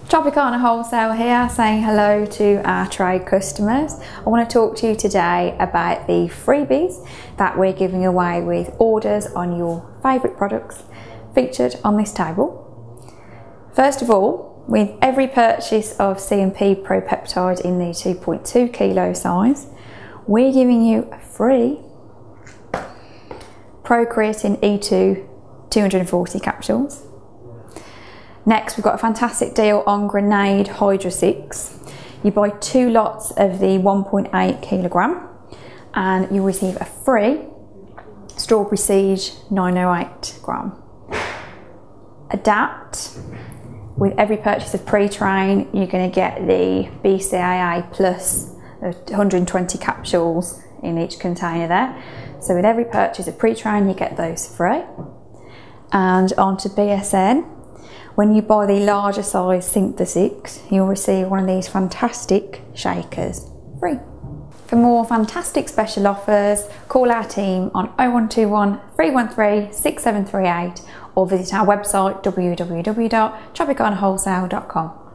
Tropicana Wholesale here, saying hello to our trade customers. I want to talk to you today about the freebies that we're giving away with orders on your favourite products featured on this table. First of all, with every purchase of C&P Pro Peptide in the 2.2 kilo size, we're giving you a free Pro Creatine E2 240 capsules. Next, we've got a fantastic deal on Grenade Hydra 6. You buy 2 lots of the 1.8 kilogram and you receive a free Strawberry Siege 908 gram. Adapt, with every purchase of Pre-Train, you're going to get the BCAA plus 120 capsules in each container there. So with every purchase of Pre-Train, you get those free. And onto BSN. When you buy the larger size Synthesis, you'll receive one of these fantastic shakers free. For more fantastic special offers, call our team on 0121 313 6738 or visit our website www.tropicanawholesale.com.